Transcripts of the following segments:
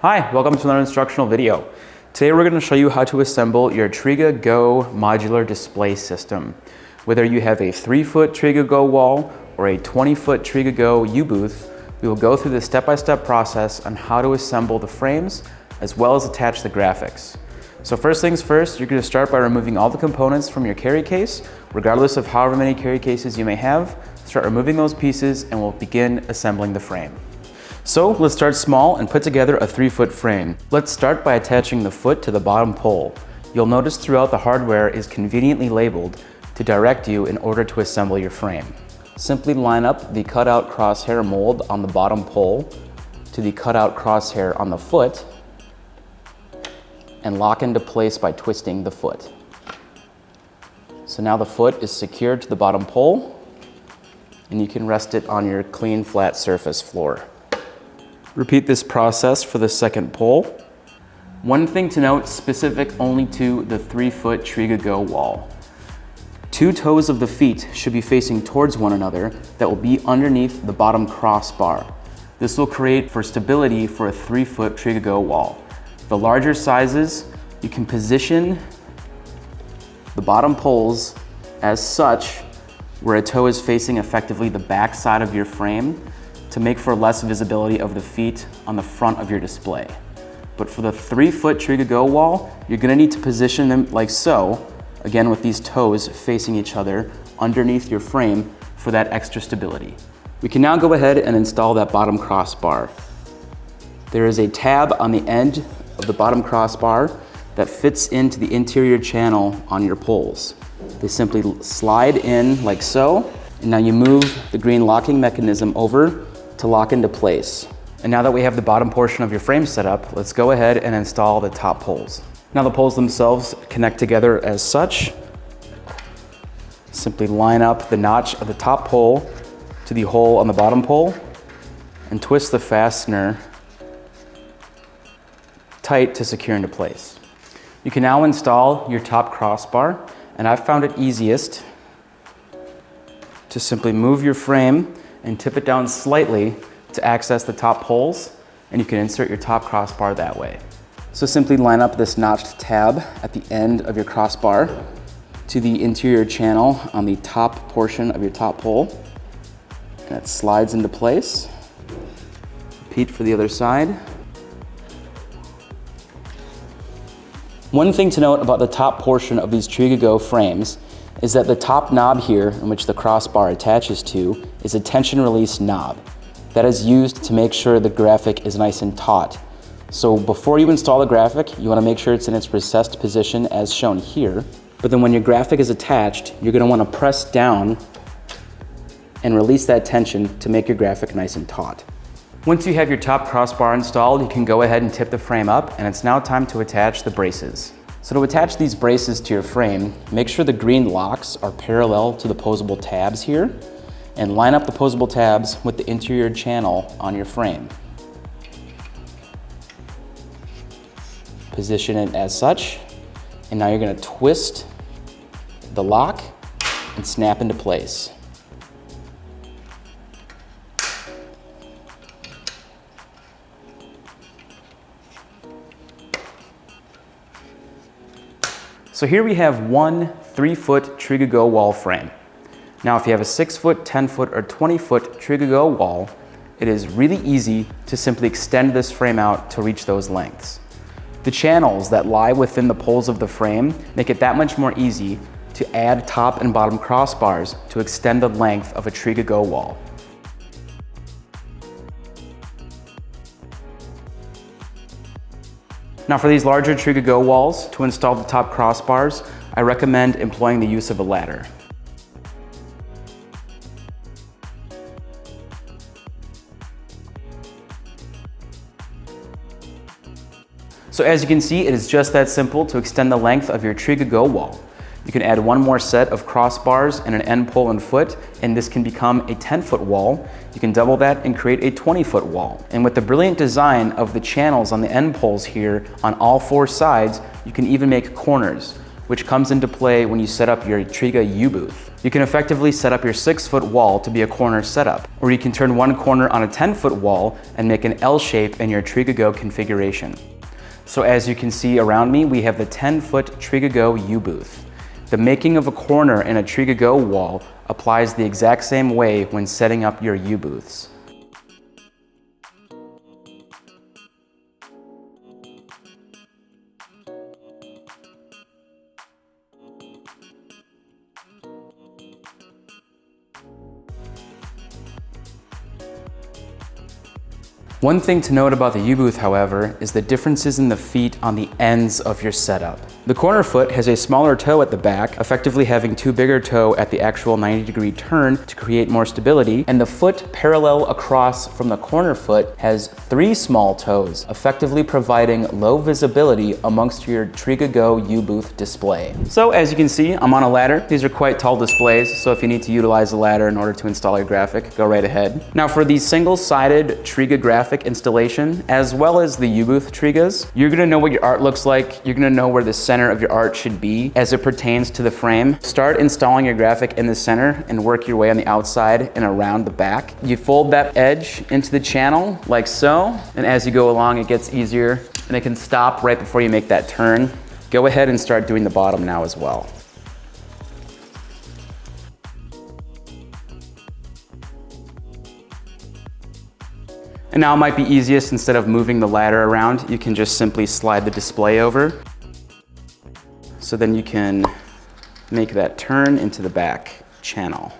Hi, welcome to another instructional video. Today we're going to show you how to assemble your TRIGA Go modular display system. Whether you have a 3-foot TRIGA Go wall or a 20-foot TRIGA Go U-booth, we will go through the step-by-step process on how to assemble the frames as well as attach the graphics. So first things first, you're going to start by removing all the components from your carry case, regardless of however many carry cases you may have. Start removing those pieces and we'll begin assembling the frame. So let's start small and put together a 3-foot frame. Let's start by attaching the foot to the bottom pole. You'll notice throughout the hardware is conveniently labeled to direct you in order to assemble your frame. Simply line up the cutout crosshair mold on the bottom pole to the cutout crosshair on the foot and lock into place by twisting the foot. So now the foot is secured to the bottom pole and you can rest it on your clean flat surface floor. Repeat this process for the second pole. One thing to note, specific only to the 3-foot TRIGA Go wall. 2 toes of the feet should be facing towards one another that will be underneath the bottom crossbar. This will create for stability for a 3-foot TRIGA Go wall. The larger sizes, you can position the bottom poles as such where a toe is facing effectively the back side of your frame to make for less visibility of the feet on the front of your display. But for the 3-foot TRIGA Go wall, you're gonna need to position them like so, again with these toes facing each other underneath your frame for that extra stability. We can now go ahead and install that bottom crossbar. There is a tab on the end of the bottom crossbar that fits into the interior channel on your poles. They simply slide in like so, and now you move the green locking mechanism over to lock into place. And now that we have the bottom portion of your frame set up, let's go ahead and install the top poles. Now the poles themselves connect together as such. Simply line up the notch of the top pole to the hole on the bottom pole and twist the fastener tight to secure into place. You can now install your top crossbar, and I've found it easiest to simply move your frame and tip it down slightly to access the top poles, and you can insert your top crossbar that way. So simply line up this notched tab at the end of your crossbar to the interior channel on the top portion of your top pole, and it slides into place. Repeat for the other side. One thing to note about the top portion of these TRIGA Go frames is that the top knob here, in which the crossbar attaches to, is a tension release knob. That is used to make sure the graphic is nice and taut. So before you install the graphic, you want to make sure it's in its recessed position as shown here. But then when your graphic is attached, you're going to want to press down and release that tension to make your graphic nice and taut. Once you have your top crossbar installed, you can go ahead and tip the frame up, and it's now time to attach the braces. So to attach these braces to your frame, make sure the green locks are parallel to the posable tabs here, and line up the posable tabs with the interior channel on your frame. Position it as such, and now you're going to twist the lock and snap into place. So here we have one 3-foot TRIGA Go wall frame. Now if you have a 6-foot, 10-foot, or 20-foot TRIGA Go wall, it is really easy to simply extend this frame out to reach those lengths. The channels that lie within the poles of the frame make it that much more easy to add top and bottom crossbars to extend the length of a TRIGA Go wall. Now for these larger TRIGA Go walls, to install the top crossbars, I recommend employing the use of a ladder. So as you can see, it is just that simple to extend the length of your TRIGA Go wall. You can add one more set of crossbars and an end pole and foot, and this can become a 10-foot wall. You can double that and create a 20-foot wall. And with the brilliant design of the channels on the end poles here on all 4 sides, you can even make corners, which comes into play when you set up your TRIGA U-booth. You can effectively set up your 6-foot wall to be a corner setup, or you can turn one corner on a 10-foot wall and make an L shape in your TRIGA Go configuration. So as you can see around me, we have the 10-foot TRIGA Go U-booth. The making of a corner in a TRIGA Go wall applies the exact same way when setting up your U-booths. One thing to note about the U-booth, however, is the differences in the feet on the ends of your setup. The corner foot has a smaller toe at the back, effectively having 2 bigger toe at the actual 90-degree turn to create more stability, and the foot parallel across from the corner foot has 3 small toes, effectively providing low visibility amongst your TRIGA Go U-booth display. So as you can see, I'm on a ladder. These are quite tall displays, so if you need to utilize a ladder in order to install your graphic, go right ahead. Now for the single-sided TRIGA graphic installation, as well as the U-booth TRIGAs, you're gonna know what your art looks like. You're gonna know where the center of your art should be as it pertains to the frame. Start installing your graphic in the center and work your way on the outside and around the back. You fold that edge into the channel like so, and as you go along, it gets easier and it can stop right before you make that turn. Go ahead and start doing the bottom now as well. And now it might be easiest, instead of moving the ladder around, you can just simply slide the display over. So then you can make that turn into the back channel.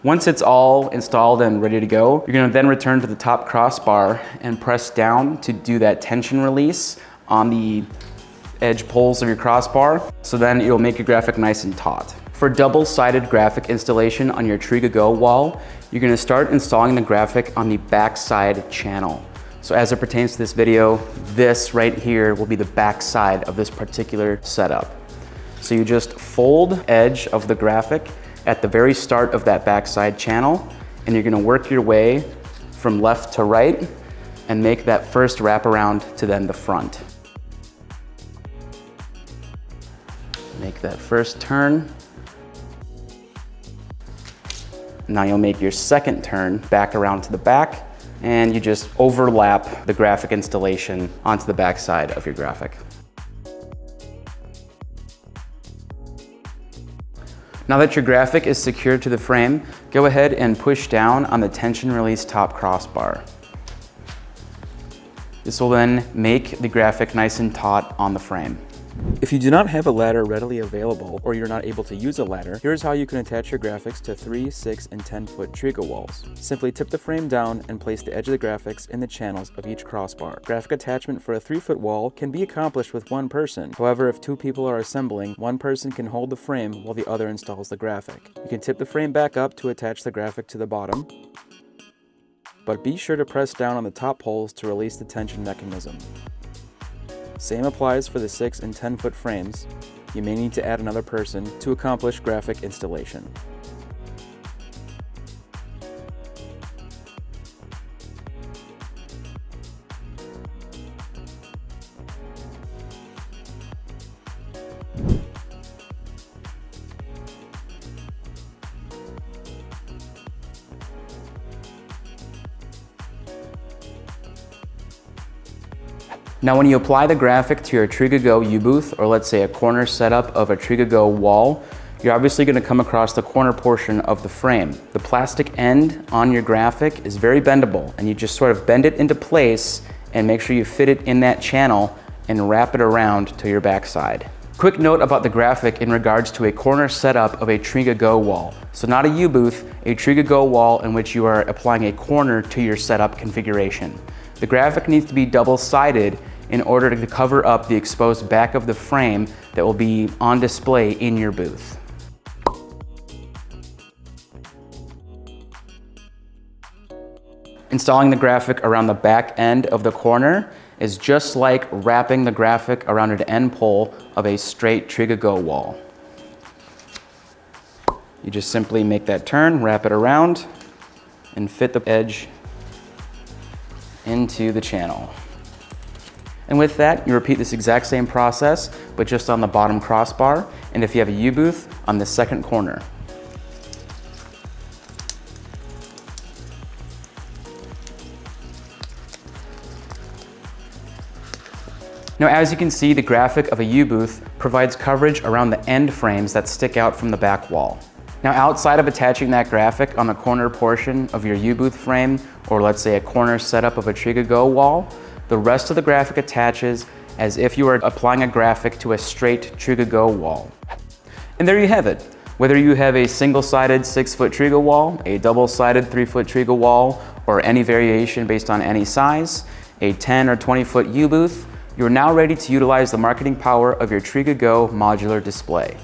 Once it's all installed and ready to go, you're gonna then return to the top crossbar and press down to do that tension release on the edge poles of your crossbar. So then it'll make your graphic nice and taut. For double-sided graphic installation on your TRIGA Go wall, you're gonna start installing the graphic on the backside channel. So as it pertains to this video, this right here will be the backside of this particular setup. So you just fold edge of the graphic at the very start of that backside channel, and you're gonna work your way from left to right and make that first wraparound to then the front. Make that first turn. Now you'll make your second turn back around to the back, and you just overlap the graphic installation onto the back side of your graphic. Now that your graphic is secured to the frame, go ahead and push down on the tension release top crossbar. This will then make the graphic nice and taut on the frame. If you do not have a ladder readily available, or you're not able to use a ladder, here's how you can attach your graphics to 3, 6, and 10-foot TRIGA walls. Simply tip the frame down and place the edge of the graphics in the channels of each crossbar. Graphic attachment for a 3-foot wall can be accomplished with one person. However, if 2 people are assembling, one person can hold the frame while the other installs the graphic. You can tip the frame back up to attach the graphic to the bottom, but be sure to press down on the top holes to release the tension mechanism. Same applies for the 6 and 10-foot frames. You may need to add another person to accomplish graphic installation. Now when you apply the graphic to your TRIGA Go U-booth, or let's say a corner setup of a TRIGA Go wall, you're obviously going to come across the corner portion of the frame. The plastic end on your graphic is very bendable, and you just sort of bend it into place and make sure you fit it in that channel and wrap it around to your backside. Quick note about the graphic in regards to a corner setup of a TRIGA Go wall. So not a U-booth, a TRIGA Go wall in which you are applying a corner to your setup configuration. The graphic needs to be double-sided in order to cover up the exposed back of the frame that will be on display in your booth. Installing the graphic around the back end of the corner is just like wrapping the graphic around an end pole of a straight TRIGA Go wall. You just simply make that turn, wrap it around, and fit the edge into the channel. And with that, you repeat this exact same process, but just on the bottom crossbar, and if you have a U-booth, on the second corner. Now, as you can see, the graphic of a U-booth provides coverage around the end frames that stick out from the back wall. Now, outside of attaching that graphic on the corner portion of your U-booth frame, or let's say a corner setup of a TRIGA Go wall, the rest of the graphic attaches as if you were applying a graphic to a straight TRIGA Go wall. And there you have it. Whether you have a single-sided 6-foot TRIGA wall, a double-sided 3-foot TRIGA wall, or any variation based on any size, a 10 or 20-foot U-booth, you're now ready to utilize the marketing power of your TRIGA Go modular display.